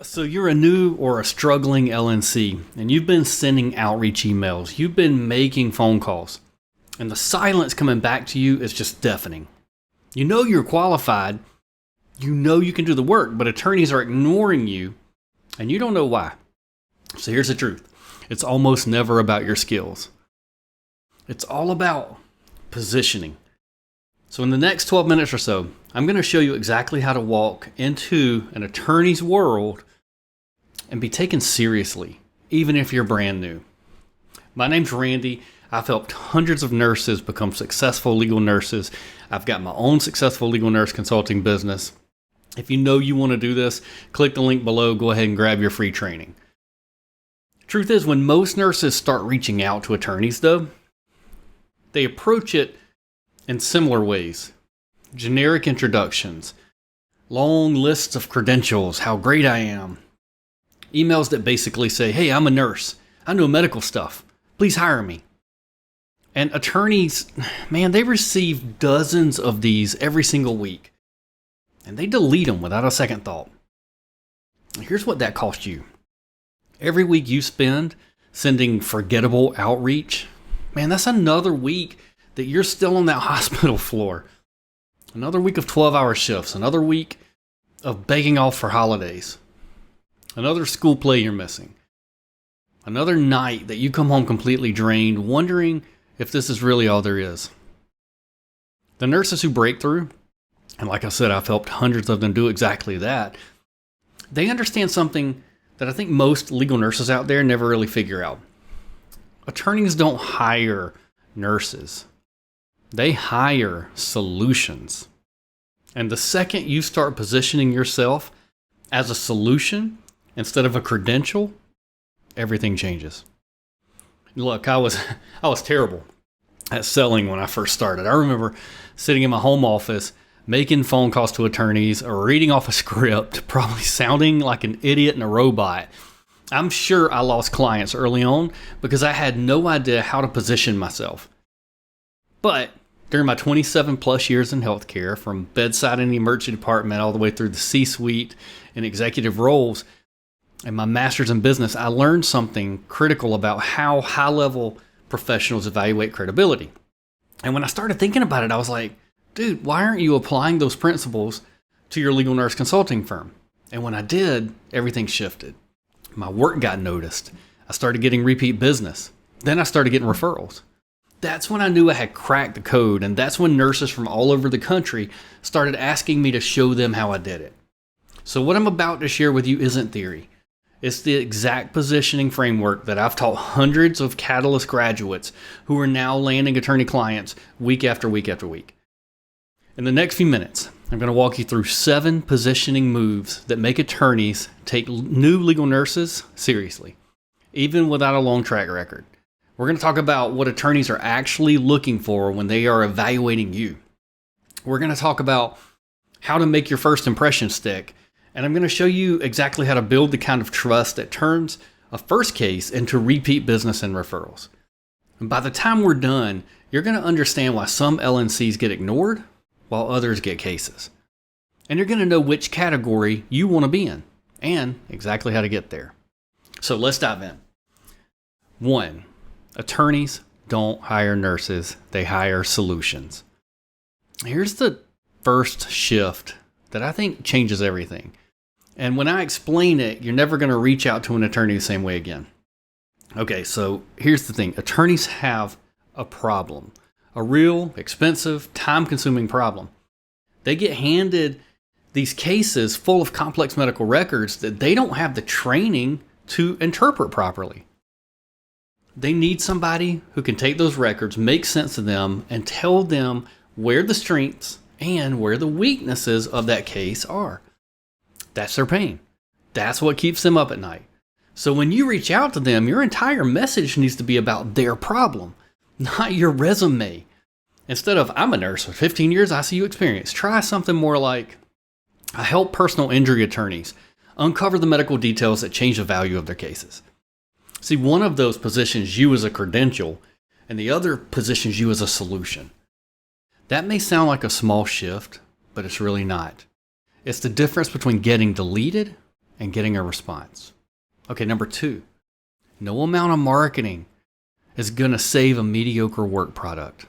So you're a new or a struggling LNC, and you've been sending outreach emails. You've been making phone calls, and the silence coming back to you is just deafening. You know you're qualified. You know you can do the work, but attorneys are ignoring you, and you don't know why. So here's the truth. It's almost never about your skills. It's all about positioning. So in the next 12 minutes or so, I'm going to show you exactly how to walk into an attorney's world and be taken seriously, even if you're brand new. My name's Randy. I've helped hundreds of nurses become successful legal nurses. I've got my own successful legal nurse consulting business. If you know you want to do this, click the link below. Go ahead and grab your free training. Truth is, when most nurses start reaching out to attorneys, though, they approach it in similar ways. Generic introductions, long lists of credentials, how great I am. Emails that basically say, hey, I'm a nurse. I know medical stuff. Please hire me. And attorneys, man, they receive dozens of these every single week. And they delete them without a second thought. Here's what that costs you. Every week you spend sending forgettable outreach, man, that's another week that you're still on that hospital floor. Another week of 12-hour shifts. Another week of begging off for holidays. Another school play you're missing. Another night that you come home completely drained, wondering if this is really all there is. The nurses who break through, and like I said, I've helped hundreds of them do exactly that, they understand something that I think most legal nurses out there never really figure out. Attorneys don't hire nurses. They hire solutions. And the second you start positioning yourself as a solution instead of a credential, everything changes. Look, I was terrible at selling when I first started. I remember sitting in my home office, making phone calls to attorneys or reading off a script, probably sounding like an idiot and a robot. I'm sure I lost clients early on because I had no idea how to position myself. But during my 27 plus years in healthcare, from bedside in the emergency department all the way through the C-suite and executive roles, and my master's in business, I learned something critical about how high-level professionals evaluate credibility. And when I started thinking about it, I was like, dude, why aren't you applying those principles to your legal nurse consulting firm? And when I did, everything shifted. My work got noticed. I started getting repeat business. Then I started getting referrals. That's when I knew I had cracked the code, and that's when nurses from all over the country started asking me to show them how I did it. So what I'm about to share with you isn't theory. It's the exact positioning framework that I've taught hundreds of Catalyst graduates who are now landing attorney clients week after week after week. In the next few minutes, I'm going to walk you through 7 positioning moves that make attorneys take new legal nurses seriously, even without a long track record. We're going to talk about what attorneys are actually looking for when they are evaluating you. We're going to talk about how to make your first impression stick, and I'm going to show you exactly how to build the kind of trust that turns a first case into repeat business and referrals. And by the time we're done, you're going to understand why some LNCs get ignored while others get cases. And you're going to know which category you want to be in and exactly how to get there. So let's dive in. 1, attorneys don't hire nurses, they hire solutions. Here's the first shift that I think changes everything. And when I explain it, you're never going to reach out to an attorney the same way again. Okay, so here's the thing. Attorneys have a problem. A real, expensive, time-consuming problem. They get handed these cases full of complex medical records that they don't have the training to interpret properly. They need somebody who can take those records, make sense of them, and tell them where the strengths and where the weaknesses of that case are. That's their pain. That's what keeps them up at night. So when you reach out to them, your entire message needs to be about their problem, not your resume. Instead of, I'm a nurse with 15 years ICU experience, try something more like, I help personal injury attorneys uncover the medical details that change the value of their cases. See, one of those positions you as a credential, and the other positions you as a solution. That may sound like a small shift, but it's really not. It's the difference between getting deleted and getting a response. Okay, number 2, no amount of marketing is going to save a mediocre work product.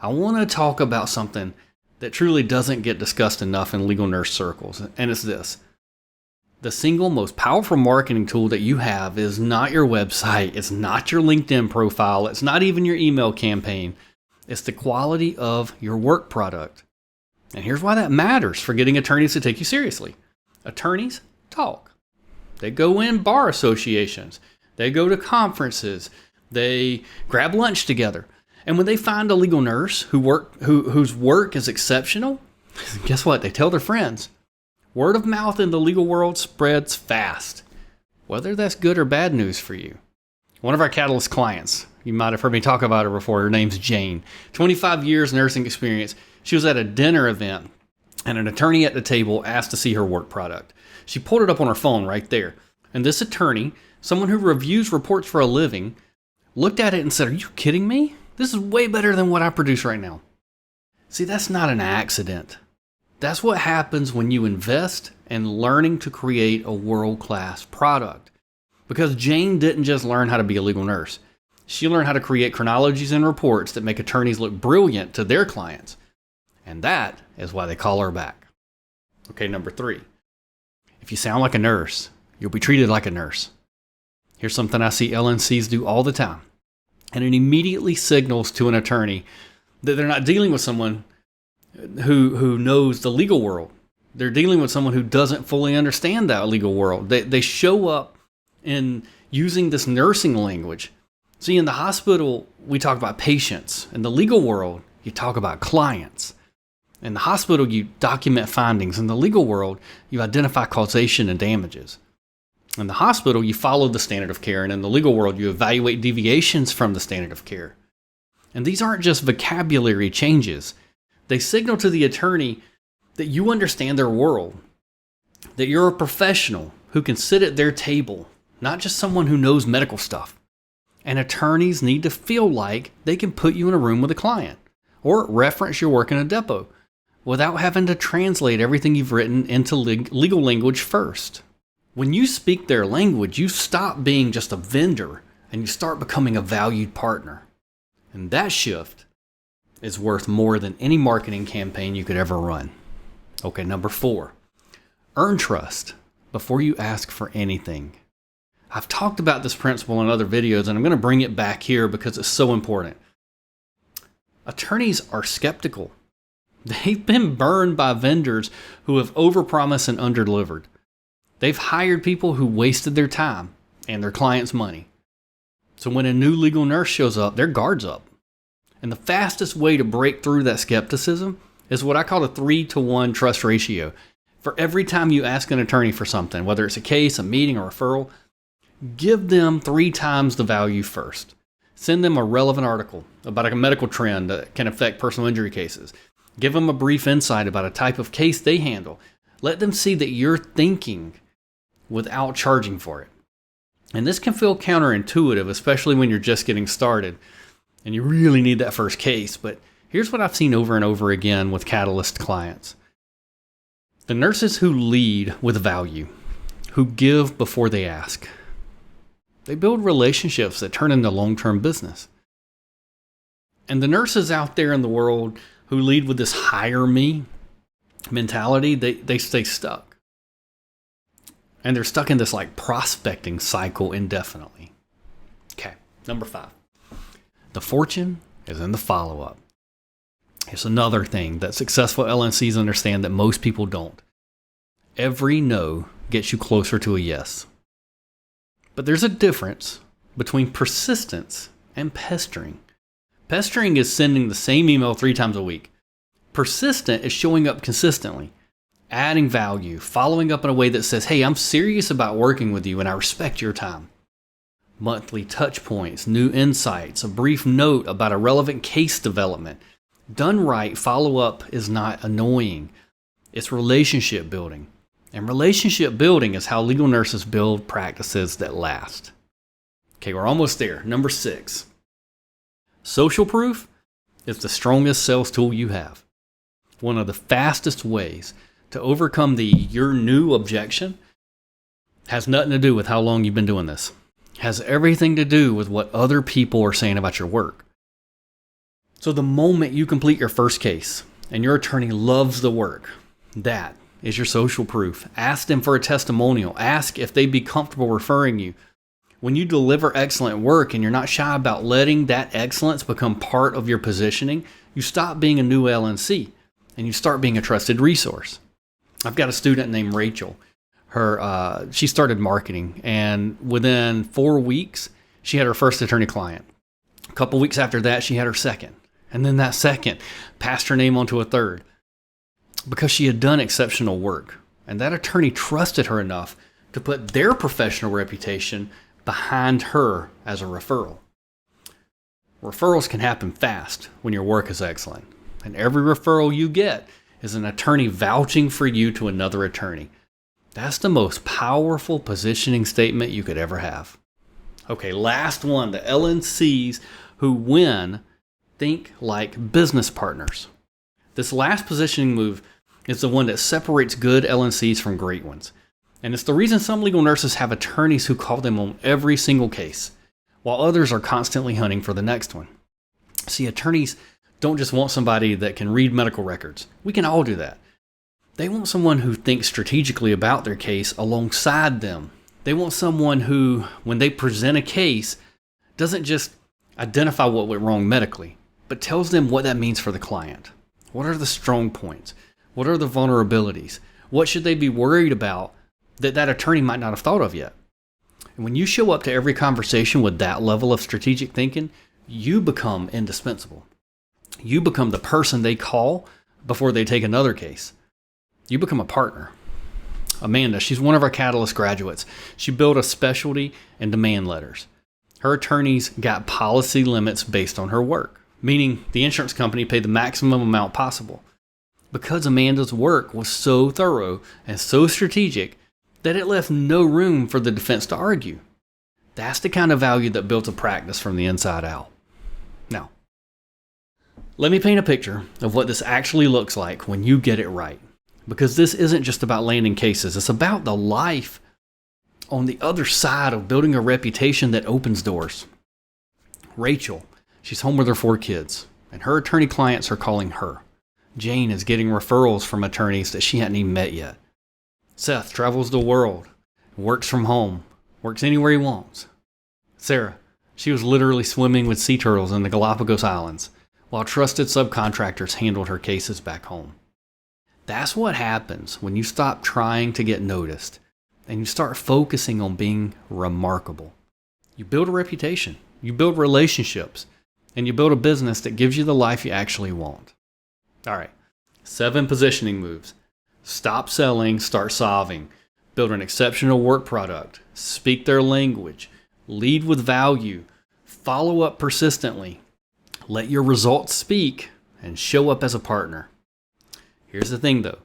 I want to talk about something that truly doesn't get discussed enough in legal nurse circles, and it's this. The single most powerful marketing tool that you have is not your website, it's not your LinkedIn profile, it's not even your email campaign. It's the quality of your work product. And here's why that matters for getting attorneys to take you seriously. Attorneys talk. They go in bar associations. They go to conferences. They grab lunch together. And when they find a legal nurse whose work is exceptional, guess what? They tell their friends. Word of mouth in the legal world spreads fast, whether that's good or bad news for you. One of our Catalyst clients, you might have heard me talk about her before. Her name's Jane. 25 years nursing experience. She was at a dinner event, and an attorney at the table asked to see her work product. She pulled it up on her phone right there. And this attorney, someone who reviews reports for a living, looked at it and said, "Are you kidding me? This is way better than what I produce right now." See, that's not an accident. That's what happens when you invest in learning to create a world-class product. Because Jane didn't just learn how to be a legal nurse. She learned how to create chronologies and reports that make attorneys look brilliant to their clients. And that is why they call her back. Okay, number 3. If you sound like a nurse, you'll be treated like a nurse. Here's something I see LNCs do all the time. And it immediately signals to an attorney that they're not dealing with someone who knows the legal world. They're dealing with someone who doesn't fully understand that legal world. They show up in using this nursing language. See, in the hospital, we talk about patients. In the legal world, you talk about clients. In the hospital, you document findings. In the legal world, you identify causation and damages. In the hospital, you follow the standard of care. And in the legal world, you evaluate deviations from the standard of care. And these aren't just vocabulary changes. They signal to the attorney that you understand their world, that you're a professional who can sit at their table, not just someone who knows medical stuff. And attorneys need to feel like they can put you in a room with a client or reference your work in a depot without having to translate everything you've written into legal language first. When you speak their language, you stop being just a vendor and you start becoming a valued partner. And that shift is worth more than any marketing campaign you could ever run. Okay, number 4, earn trust before you ask for anything. I've talked about this principle in other videos, and I'm going to bring it back here because it's so important. Attorneys are skeptical. They've been burned by vendors who have overpromised and underdelivered. They've hired people who wasted their time and their clients' money. So when a new legal nurse shows up, their guard's up. And the fastest way to break through that skepticism is what I call a 3-to-1 trust ratio. For every time you ask an attorney for something, whether it's a case, a meeting, or a referral, give them 3 times the value first. Send them a relevant article about a medical trend that can affect personal injury cases. Give them a brief insight about a type of case they handle. Let them see that you're thinking without charging for it. And this can feel counterintuitive, especially when you're just getting started and you really need that first case. But here's what I've seen over and over again with Catalyst clients. The nurses who lead with value, who give before they ask, they build relationships that turn into long-term business. And the nurses out there in the world who lead with this hire me mentality, they stay stuck. And they're stuck in this like prospecting cycle indefinitely. Okay, number 5. The fortune is in the follow-up. Here's another thing that successful LNCs understand that most people don't. Every no gets you closer to a yes. But there's a difference between persistence and pestering. Pestering is sending the same email 3 times a week. Persistent is showing up consistently, adding value, following up in a way that says, hey, I'm serious about working with you and I respect your time. Monthly touch points, new insights, a brief note about a relevant case development. Done right, follow-up is not annoying. It's relationship building. And relationship building is how legal nurses build practices that last. Okay, we're almost there. Number 6. Social proof is the strongest sales tool you have. One of the fastest ways to overcome the "you're new" objection Has nothing to do with how long you've been doing this. Has everything to do with what other people are saying about your work. So the moment you complete your first case and your attorney loves the work, that is your social proof. Ask them for a testimonial. Ask if they'd be comfortable referring you. When you deliver excellent work and you're not shy about letting that excellence become part of your positioning, you stop being a new LNC and you start being a trusted resource. I've got a student named Rachel. She started marketing, and within 4 weeks, she had her first attorney client. A couple weeks after that, she had her second. And then that second passed her name on to a third because she had done exceptional work. And that attorney trusted her enough to put their professional reputation behind her as a referral. Referrals can happen fast when your work is excellent. And every referral you get is an attorney vouching for you to another attorney. That's the most powerful positioning statement you could ever have. Okay, last one. The LNCs who win think like business partners. This last positioning move is the one that separates good LNCs from great ones. And it's the reason some legal nurses have attorneys who call them on every single case, while others are constantly hunting for the next one. See, attorneys don't just want somebody that can read medical records. We can all do that. They want someone who thinks strategically about their case alongside them. They want someone who, when they present a case, doesn't just identify what went wrong medically, but tells them what that means for the client. What are the strong points? What are the vulnerabilities? What should they be worried about that attorney might not have thought of yet? And when you show up to every conversation with that level of strategic thinking, you become indispensable. You become the person they call before they take another case. You become a partner. Amanda, she's one of our Catalyst graduates. She built a specialty and demand letters. Her attorneys got policy limits based on her work, meaning the insurance company paid the maximum amount possible. Because Amanda's work was so thorough and so strategic that it left no room for the defense to argue. That's the kind of value that built a practice from the inside out. Now, let me paint a picture of what this actually looks like when you get it right. Because this isn't just about landing cases, it's about the life on the other side of building a reputation that opens doors. Rachel, she's home with her 4 kids, and her attorney clients are calling her. Jane is getting referrals from attorneys that she hadn't even met yet. Seth travels the world, works from home, works anywhere he wants. Sarah, she was literally swimming with sea turtles in the Galapagos Islands, while trusted subcontractors handled her cases back home. That's what happens when you stop trying to get noticed and you start focusing on being remarkable. You build a reputation, you build relationships, and you build a business that gives you the life you actually want. All right, 7 positioning moves. Stop selling, start solving. Build an exceptional work product. Speak their language. Lead with value. Follow up persistently. Let your results speak and show up as a partner. Here's the thing though,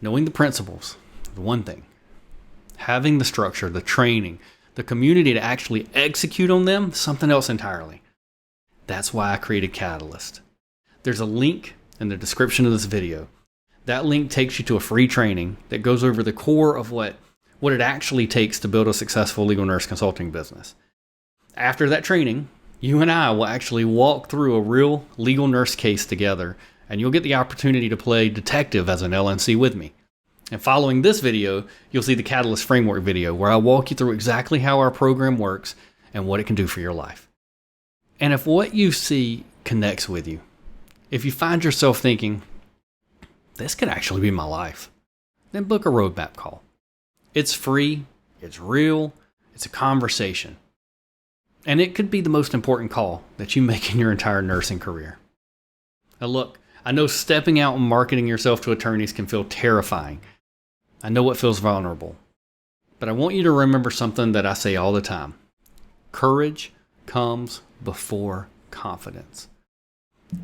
knowing the principles, the one thing. Having the structure, the training, the community to actually execute on them, something else entirely. That's why I created Catalyst. There's a link in the description of this video. That link takes you to a free training that goes over the core of what it actually takes to build a successful legal nurse consulting business. After that training, you and I will actually walk through a real legal nurse case together, and you'll get the opportunity to play detective as an LNC with me. And following this video, you'll see the Catalyst Framework video where I walk you through exactly how our program works and what it can do for your life. And if what you see connects with you, if you find yourself thinking, this could actually be my life, then book a roadmap call. It's free, it's real, it's a conversation. And it could be the most important call that you make in your entire nursing career. Now look, I know stepping out and marketing yourself to attorneys can feel terrifying. I know it feels vulnerable. But I want you to remember something that I say all the time. Courage comes before confidence.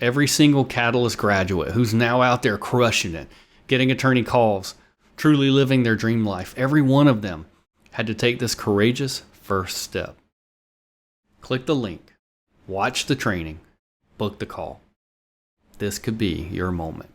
Every single Catalyst graduate who's now out there crushing it, getting attorney calls, truly living their dream life, every one of them had to take this courageous first step. Click the link, watch the training, book the call. This could be your moment.